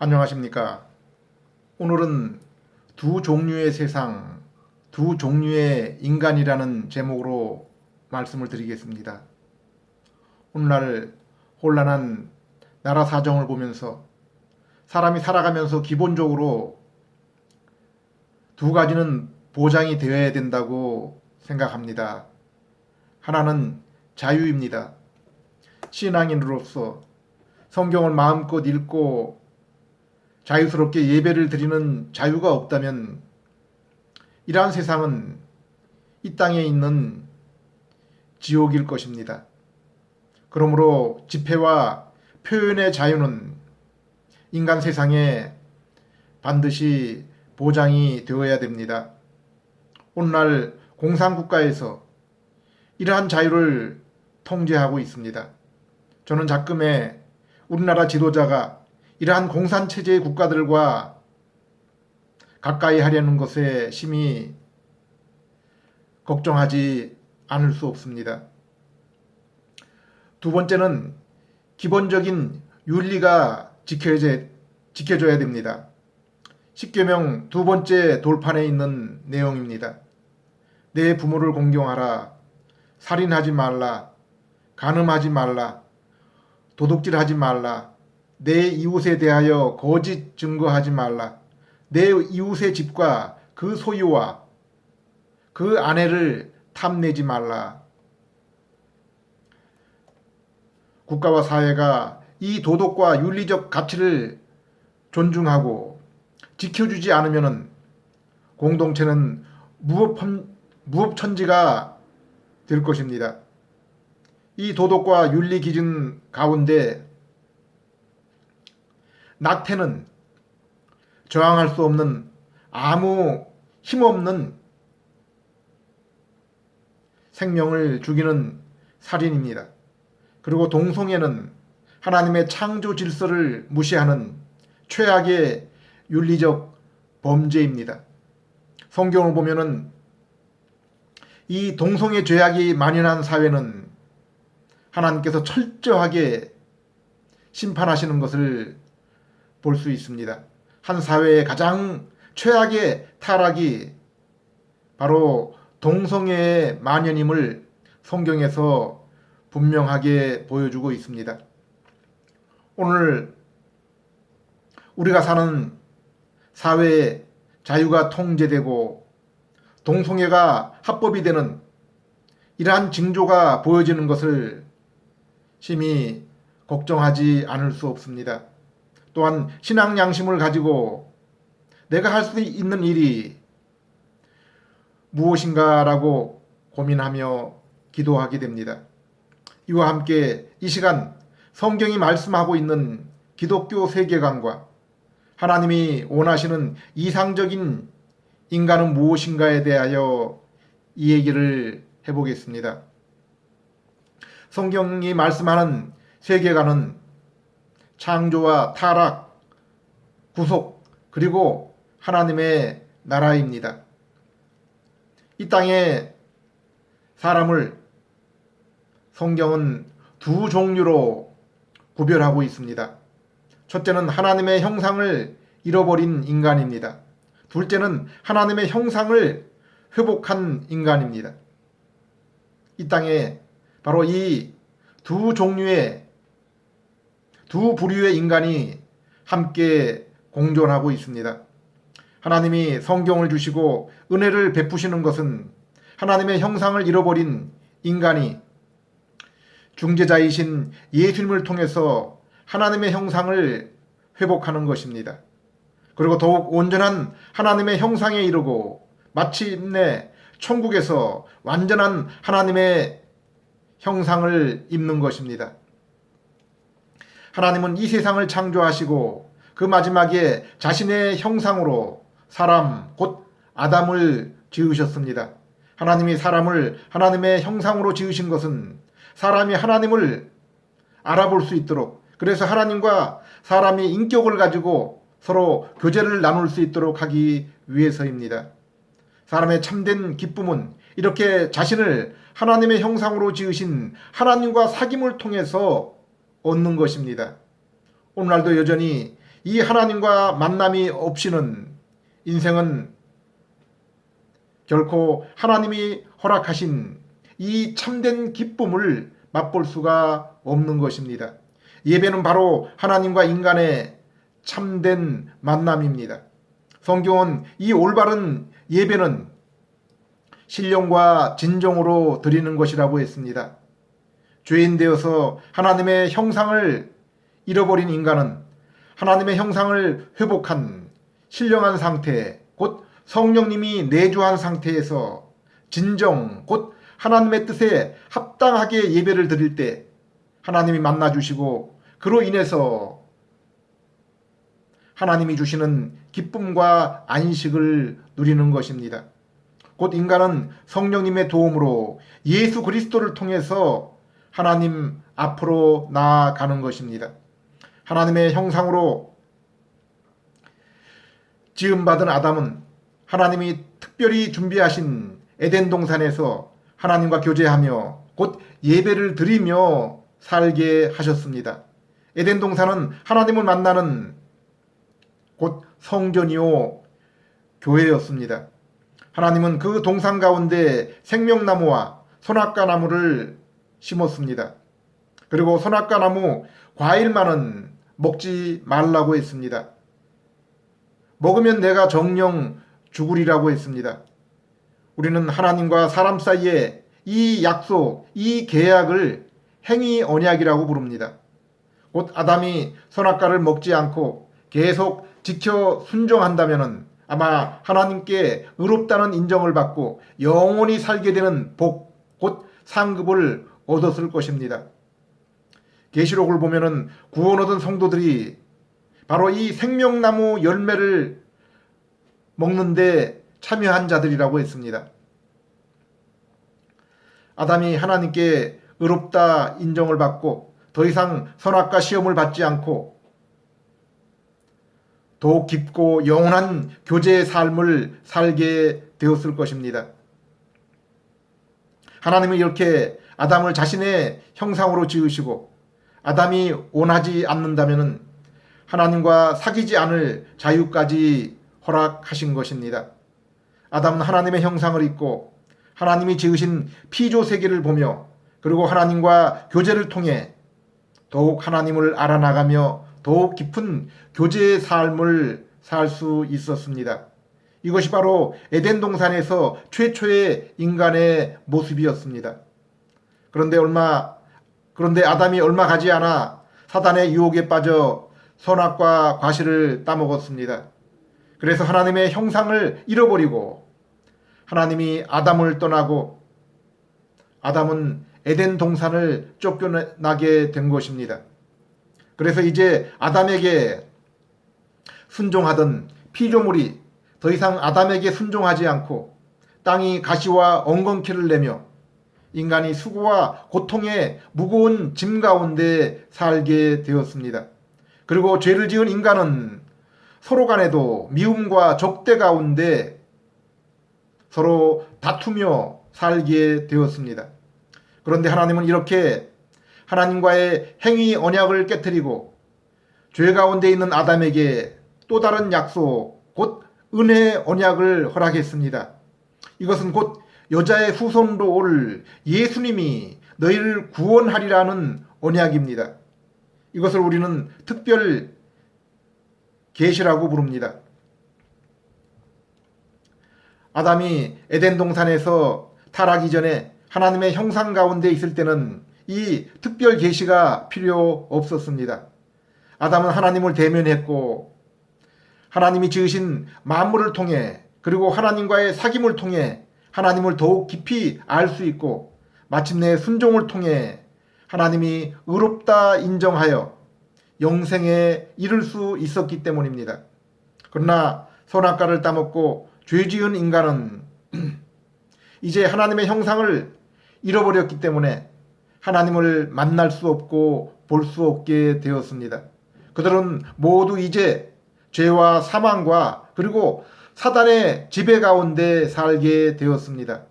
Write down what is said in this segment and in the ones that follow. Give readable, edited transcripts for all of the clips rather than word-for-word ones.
안녕하십니까. 오늘은 두 종류의 세상, 두 종류의 인간이라는 제목으로 말씀을 드리겠습니다. 오늘날 혼란한 나라 사정을 보면서 사람이 살아가면서 기본적으로 두 가지는 보장이 되어야 된다고 생각합니다. 하나는 자유입니다. 신앙인으로서 성경을 마음껏 읽고 자유스럽게 예배를 드리는 자유가 없다면 이러한 세상은 이 땅에 있는 지옥일 것입니다. 그러므로 집회와 표현의 자유는 인간 세상에 반드시 보장이 되어야 됩니다. 오늘날 공산국가에서 이러한 자유를 통제하고 있습니다. 저는 작금에 우리나라 지도자가 이러한 공산체제의 국가들과 가까이 하려는 것에 심히 걱정하지 않을 수 없습니다. 두 번째는 기본적인 윤리가 지켜져야 됩니다. 십계명 두 번째 돌판에 있는 내용입니다. 내 부모를 공경하라, 살인하지 말라, 간음하지 말라, 도둑질하지 말라, 내 이웃에 대하여 거짓 증거하지 말라, 내 이웃의 집과 그 소유와 그 아내를 탐내지 말라. 국가와 사회가 이 도덕과 윤리적 가치를 존중하고 지켜주지 않으면 공동체는 무법천지가 될 것입니다. 이 도덕과 윤리 기준 가운데 낙태는 저항할 수 없는 아무 힘없는 생명을 죽이는 살인입니다. 그리고 동성애는 하나님의 창조 질서를 무시하는 최악의 윤리적 범죄입니다. 성경을 보면은 이 동성애 죄악이 만연한 사회는 하나님께서 철저하게 심판하시는 것을 볼 수 있습니다. 한 사회의 가장 최악의 타락이 바로 동성애의 만연임을 성경에서 분명하게 보여주고 있습니다. 오늘 우리가 사는 사회에 자유가 통제되고 동성애가 합법이 되는 이러한 징조가 보여지는 것을 심히 걱정하지 않을 수 없습니다. 또한 신앙 양심을 가지고 내가 할 수 있는 일이 무엇인가라고 고민하며 기도하게 됩니다. 이와 함께 이 시간 성경이 말씀하고 있는 기독교 세계관과 하나님이 원하시는 이상적인 인간은 무엇인가에 대하여 이 얘기를 해보겠습니다. 성경이 말씀하는 세계관은 창조와 타락, 구속, 그리고 하나님의 나라입니다. 이 땅에 사람을 성경은 두 종류로 구별하고 있습니다. 첫째는 하나님의 형상을 잃어버린 인간입니다. 둘째는 하나님의 형상을 회복한 인간입니다. 이 땅에 바로 이 두 종류의 두 부류의 인간이 함께 공존하고 있습니다. 하나님이 성경을 주시고 은혜를 베푸시는 것은 하나님의 형상을 잃어버린 인간이 중재자이신 예수님을 통해서 하나님의 형상을 회복하는 것입니다. 그리고 더욱 온전한 하나님의 형상에 이르고 마침내 천국에서 완전한 하나님의 형상을 입는 것입니다. 하나님은 이 세상을 창조하시고 그 마지막에 자신의 형상으로 사람 곧 아담을 지으셨습니다. 하나님이 사람을 하나님의 형상으로 지으신 것은 사람이 하나님을 알아볼 수 있도록, 그래서 하나님과 사람이 인격을 가지고 서로 교제를 나눌 수 있도록 하기 위해서입니다. 사람의 참된 기쁨은 이렇게 자신을 하나님의 형상으로 지으신 하나님과 사귐을 통해서 얻는 것입니다. 오늘날도 여전히 이 하나님과 만남이 없이는 인생은 결코 하나님이 허락하신 이 참된 기쁨을 맛볼 수가 없는 것입니다. 예배는 바로 하나님과 인간의 참된 만남입니다. 성경은 이 올바른 예배는 신령과 진정으로 드리는 것이라고 했습니다. 죄인 되어서 하나님의 형상을 잃어버린 인간은 하나님의 형상을 회복한 신령한 상태, 곧 성령님이 내주한 상태에서 진정, 곧 하나님의 뜻에 합당하게 예배를 드릴 때 하나님이 만나주시고 그로 인해서 하나님이 주시는 기쁨과 안식을 누리는 것입니다. 곧 인간은 성령님의 도움으로 예수 그리스도를 통해서 하나님 앞으로 나아가는 것입니다. 하나님의 형상으로 지음받은 아담은 하나님이 특별히 준비하신 에덴 동산에서 하나님과 교제하며 곧 예배를 드리며 살게 하셨습니다. 에덴 동산은 하나님을 만나는 곧 성전이요 교회였습니다. 하나님은 그 동산 가운데 생명나무와 선악과 나무를 심었습니다. 그리고 선악과 나무 과일만은 먹지 말라고 했습니다. 먹으면 내가 정령 죽으리라고 했습니다. 우리는 하나님과 사람 사이에 이 약속, 이 계약을 행위 언약이라고 부릅니다. 곧 아담이 선악과를 먹지 않고 계속 지켜 순종한다면 아마 하나님께 의롭다는 인정을 받고 영원히 살게 되는 복, 곧 상급을 얻었을 것입니다. 계시록을 보면은 구원 얻은 성도들이 바로 이 생명나무 열매를 먹는데 참여한 자들이라고 했습니다. 아담이 하나님께 의롭다 인정을 받고 더 이상 선악과 시험을 받지 않고 더욱 깊고 영원한 교제의 삶을 살게 되었을 것입니다. 하나님은 이렇게 아담을 자신의 형상으로 지으시고 아담이 원하지 않는다면 하나님과 사귀지 않을 자유까지 허락하신 것입니다. 아담은 하나님의 형상을 입고 하나님이 지으신 피조 세계를 보며 그리고 하나님과 교제를 통해 더욱 하나님을 알아나가며 더욱 깊은 교제의 삶을 살 수 있었습니다. 이것이 바로 에덴 동산에서 최초의 인간의 모습이었습니다. 그런데 아담이 얼마 가지 않아 사단의 유혹에 빠져 선악과 과실을 따먹었습니다. 그래서 하나님의 형상을 잃어버리고 하나님이 아담을 떠나고 아담은 에덴 동산을 쫓겨나게 된 것입니다. 그래서 이제 아담에게 순종하던 피조물이 더 이상 아담에게 순종하지 않고 땅이 가시와 엉겅퀴를 내며 인간이 수고와 고통의 무거운 짐 가운데 살게 되었습니다. 그리고 죄를 지은 인간은 서로 간에도 미움과 적대 가운데 서로 다투며 살게 되었습니다. 그런데 하나님은 이렇게 하나님과의 행위 언약을 깨뜨리고 죄 가운데 있는 아담에게 또 다른 약속, 곧 은혜의 언약을 허락했습니다. 이것은 곧 여자의 후손으로 올 예수님이 너희를 구원하리라는 언약입니다. 이것을 우리는 특별 계시라고 부릅니다. 아담이 에덴 동산에서 타락이 전에 하나님의 형상 가운데 있을 때는 이 특별 계시가 필요 없었습니다. 아담은 하나님을 대면했고 하나님이 지으신 만물을 통해 그리고 하나님과의 사귐을 통해 하나님을 더욱 깊이 알 수 있고 마침내 순종을 통해 하나님이 의롭다 인정하여 영생에 이를 수 있었기 때문입니다. 그러나 선악과를 따먹고 죄지은 인간은 이제 하나님의 형상을 잃어버렸기 때문에 하나님을 만날 수 없고 볼 수 없게 되었습니다. 그들은 모두 이제 죄와 사망과 그리고 사단의 지배 가운데 살게 되었습니다.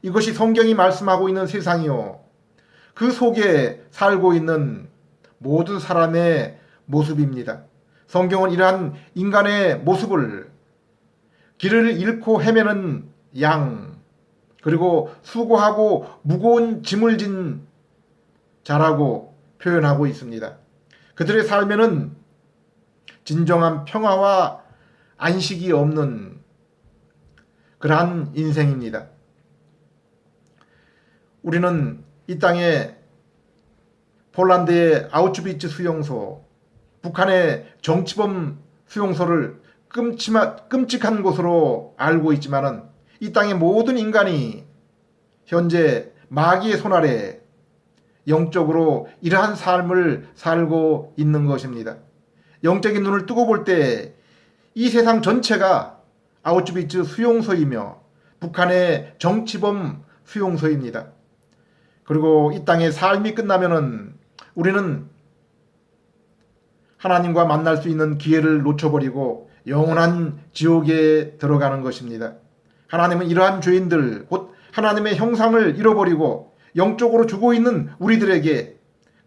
이것이 성경이 말씀하고 있는 세상이요, 그 속에 살고 있는 모든 사람의 모습입니다. 성경은 이러한 인간의 모습을 길을 잃고 헤매는 양, 그리고 수고하고 무거운 짐을 진 자라고 표현하고 있습니다. 그들의 삶에는 진정한 평화와 안식이 없는 그러한 인생입니다. 우리는 이 땅에 폴란드의 아우슈비츠 수용소, 북한의 정치범 수용소를 끔찍한 곳으로 알고 있지만은 이 땅의 모든 인간이 현재 마귀의 손 아래 영적으로 이러한 삶을 살고 있는 것입니다. 영적인 눈을 뜨고 볼 때 이 세상 전체가 아우슈비츠 수용소이며 북한의 정치범 수용소입니다. 그리고 이 땅의 삶이 끝나면은 우리는 하나님과 만날 수 있는 기회를 놓쳐버리고 영원한 지옥에 들어가는 것입니다. 하나님은 이러한 죄인들, 곧 하나님의 형상을 잃어버리고 영적으로 죽어 있는 우리들에게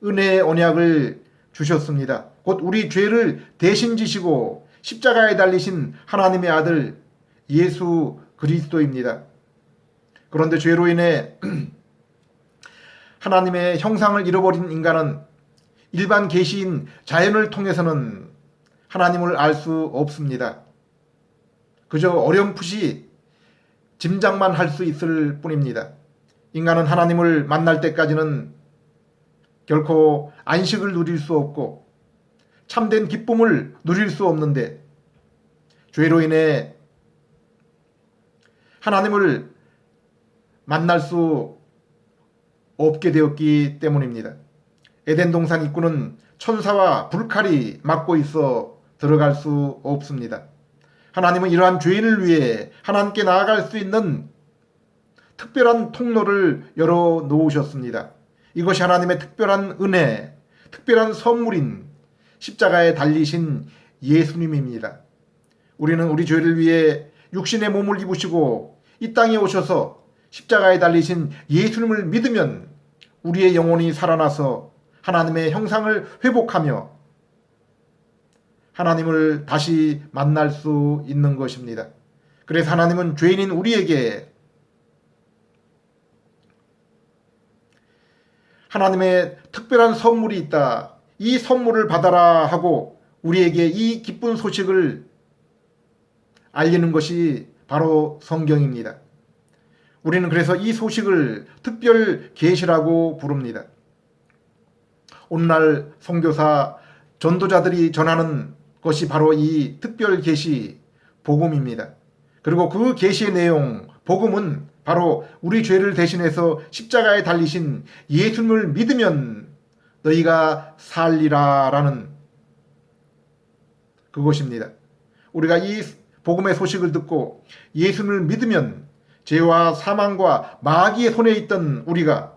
은혜의 언약을 주셨습니다. 곧 우리 죄를 대신 지시고 십자가에 달리신 하나님의 아들 예수 그리스도입니다. 그런데 죄로 인해 하나님의 형상을 잃어버린 인간은 일반 계시인 자연을 통해서는 하나님을 알 수 없습니다. 그저 어렴풋이 짐작만 할 수 있을 뿐입니다. 인간은 하나님을 만날 때까지는 결코 안식을 누릴 수 없고 참된 기쁨을 누릴 수 없는데 죄로 인해 하나님을 만날 수 없게 되었기 때문입니다. 에덴 동산 입구는 천사와 불칼이 막고 있어 들어갈 수 없습니다. 하나님은 이러한 죄인을 위해 하나님께 나아갈 수 있는 특별한 통로를 열어 놓으셨습니다. 이것이 하나님의 특별한 은혜, 특별한 선물인 십자가에 달리신 예수님입니다. 우리는 우리 죄를 위해 육신의 몸을 입으시고 이 땅에 오셔서 십자가에 달리신 예수님을 믿으면 우리의 영혼이 살아나서 하나님의 형상을 회복하며 하나님을 다시 만날 수 있는 것입니다. 그래서 하나님은 죄인인 우리에게 하나님의 특별한 선물이 있다. 이 선물을 받아라 하고 우리에게 이 기쁜 소식을 알리는 것이 바로 성경입니다. 우리는 그래서 이 소식을 특별 계시라고 부릅니다. 오늘날 선교사 전도자들이 전하는 것이 바로 이 특별 계시 복음입니다. 그리고 그 계시의 내용 복음은 바로 우리 죄를 대신해서 십자가에 달리신 예수님을 믿으면 너희가 살리라라는 그것입니다. 우리가 이 복음의 소식을 듣고 예수님을 믿으면 죄와 사망과 마귀의 손에 있던 우리가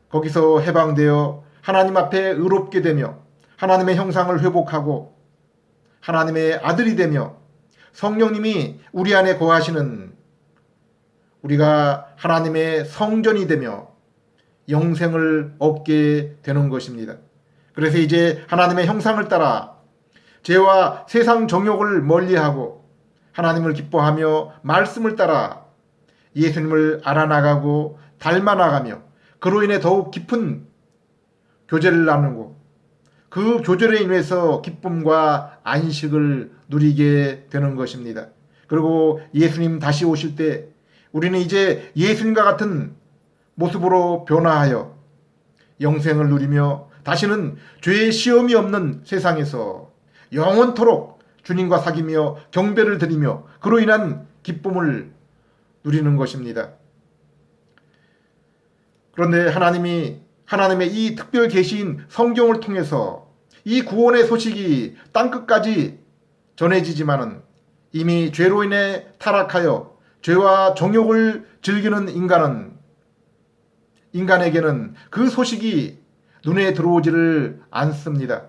거기서 해방되어 하나님 앞에 의롭게 되며 하나님의 형상을 회복하고 하나님의 아들이 되며 성령님이 우리 안에 거하시는 우리가 하나님의 성전이 되며 영생을 얻게 되는 것입니다. 그래서 이제 하나님의 형상을 따라 죄와 세상 정욕을 멀리하고 하나님을 기뻐하며 말씀을 따라 예수님을 알아나가고 닮아나가며 그로 인해 더욱 깊은 교제를 나누고 그 교제로 인해서 기쁨과 안식을 누리게 되는 것입니다. 그리고 예수님 다시 오실 때 우리는 이제 예수님과 같은 모습으로 변화하여 영생을 누리며 다시는 죄의 시험이 없는 세상에서 영원토록 주님과 사귀며 경배를 드리며 그로 인한 기쁨을 누리는 것입니다. 그런데 하나님의 이 특별 계시인 성경을 통해서 이 구원의 소식이 땅끝까지 전해지지만은 이미 죄로 인해 타락하여 죄와 정욕을 즐기는 인간에게는 그 소식이 눈에 들어오지를 않습니다.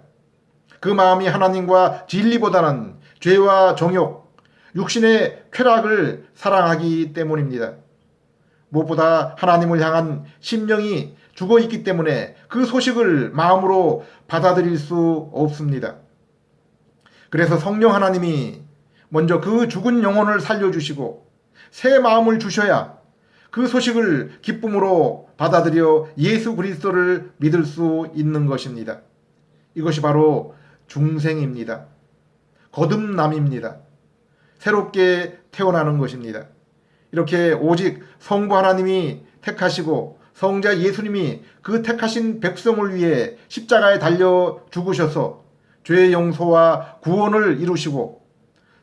그 마음이 하나님과 진리보다는 죄와 정욕, 육신의 쾌락을 사랑하기 때문입니다. 무엇보다 하나님을 향한 심령이 죽어 있기 때문에 그 소식을 마음으로 받아들일 수 없습니다. 그래서 성령 하나님이 먼저 그 죽은 영혼을 살려주시고 새 마음을 주셔야 그 소식을 기쁨으로 받아들여 예수 그리스도를 믿을 수 있는 것입니다. 이것이 바로 중생입니다. 거듭남입니다. 새롭게 태어나는 것입니다. 이렇게 오직 성부 하나님이 택하시고 성자 예수님이 그 택하신 백성을 위해 십자가에 달려 죽으셔서 죄의 용서와 구원을 이루시고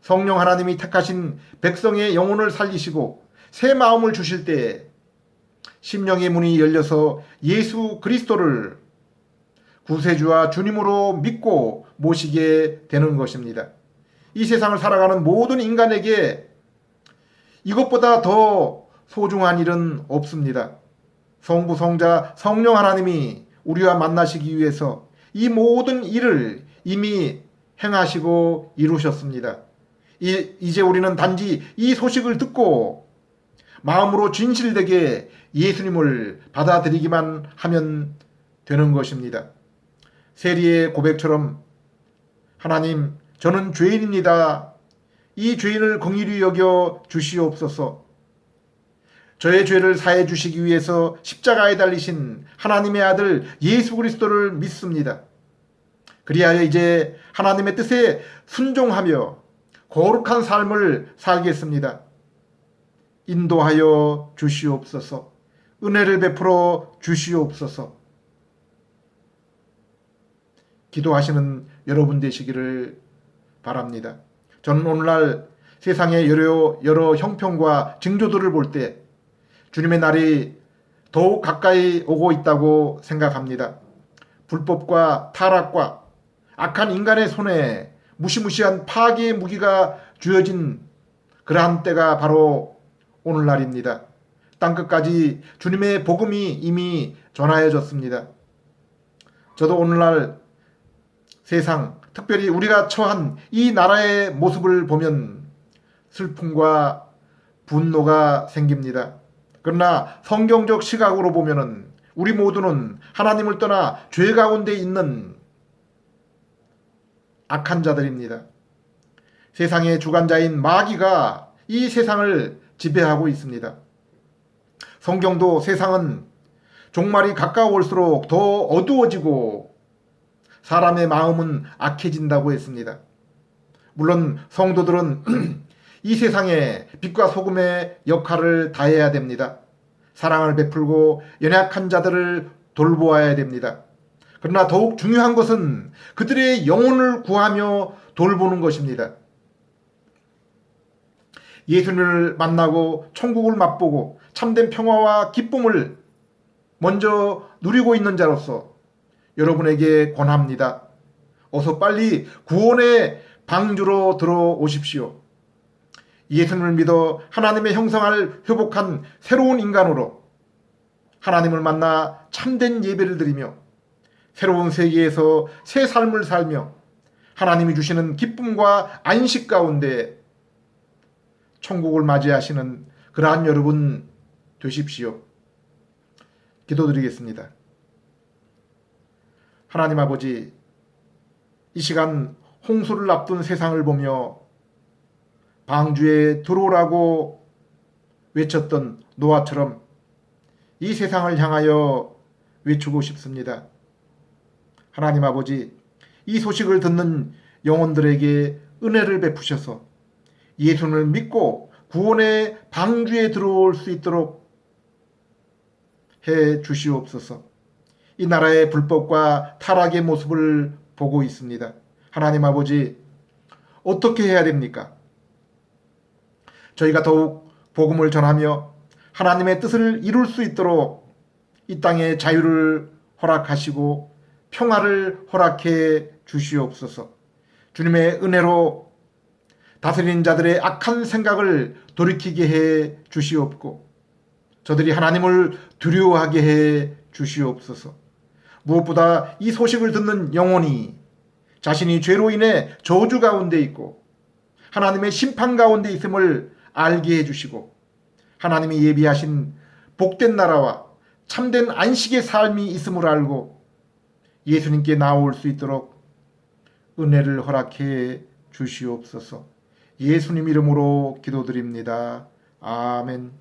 성령 하나님이 택하신 백성의 영혼을 살리시고 새 마음을 주실 때에 심령의 문이 열려서 예수 그리스도를 구세주와 주님으로 믿고 모시게 되는 것입니다. 이 세상을 살아가는 모든 인간에게 이것보다 더 소중한 일은 없습니다. 성부, 성자, 성령 하나님이 우리와 만나시기 위해서 이 모든 일을 이미 행하시고 이루셨습니다. 이제 우리는 단지 이 소식을 듣고 마음으로 진실되게 예수님을 받아들이기만 하면 되는 것입니다. 세리의 고백처럼 하나님, 저는 죄인입니다. 이 죄인을 긍휼히 여겨 주시옵소서. 저의 죄를 사해 주시기 위해서 십자가에 달리신 하나님의 아들 예수 그리스도를 믿습니다. 그리하여 이제 하나님의 뜻에 순종하며 거룩한 삶을 살겠습니다. 인도하여 주시옵소서. 은혜를 베풀어 주시옵소서. 기도하시는 여러분 되시기를 바랍니다. 저는 오늘날 세상의 여러 형편과 징조들을 볼 때 주님의 날이 더욱 가까이 오고 있다고 생각합니다. 불법과 타락과 악한 인간의 손에 무시무시한 파괴의 무기가 쥐어진 그러한 때가 바로 오늘날입니다. 땅끝까지 주님의 복음이 이미 전하여졌습니다. 저도 오늘날 세상, 특별히 우리가 처한 이 나라의 모습을 보면 슬픔과 분노가 생깁니다. 그러나 성경적 시각으로 보면은 우리 모두는 하나님을 떠나 죄 가운데 있는 악한 자들입니다. 세상의 주관자인 마귀가 이 세상을 지배하고 있습니다. 성경도 세상은 종말이 가까울수록 더 어두워지고 사람의 마음은 악해진다고 했습니다. 물론 성도들은 이 세상에 빛과 소금의 역할을 다해야 됩니다. 사랑을 베풀고 연약한 자들을 돌보아야 됩니다. 그러나 더욱 중요한 것은 그들의 영혼을 구하며 돌보는 것입니다. 예수님을 만나고 천국을 맛보고 참된 평화와 기쁨을 먼저 누리고 있는 자로서 여러분에게 권합니다. 어서 빨리 구원의 방주로 들어오십시오. 예수님을 믿어 하나님의 형상을 회복한 새로운 인간으로 하나님을 만나 참된 예배를 드리며 새로운 세계에서 새 삶을 살며 하나님이 주시는 기쁨과 안식 가운데 천국을 맞이하시는 그러한 여러분 되십시오. 기도드리겠습니다. 하나님 아버지, 이 시간 홍수를 앞둔 세상을 보며 방주에 들어오라고 외쳤던 노아처럼 이 세상을 향하여 외치고 싶습니다. 하나님 아버지, 이 소식을 듣는 영혼들에게 은혜를 베푸셔서 예수를 믿고 구원의 방주에 들어올 수 있도록 해 주시옵소서. 이 나라의 불법과 타락의 모습을 보고 있습니다. 하나님 아버지, 어떻게 해야 됩니까? 저희가 더욱 복음을 전하며 하나님의 뜻을 이룰 수 있도록 이 땅에 자유를 허락하시고 평화를 허락해 주시옵소서. 주님의 은혜로 다스리는 자들의 악한 생각을 돌이키게 해 주시옵고 저들이 하나님을 두려워하게 해 주시옵소서. 무엇보다 이 소식을 듣는 영혼이 자신이 죄로 인해 저주 가운데 있고 하나님의 심판 가운데 있음을 알게 해주시고 하나님이 예비하신 복된 나라와 참된 안식의 삶이 있음을 알고 예수님께 나올 수 있도록 은혜를 허락해 주시옵소서. 예수님 이름으로 기도드립니다. 아멘.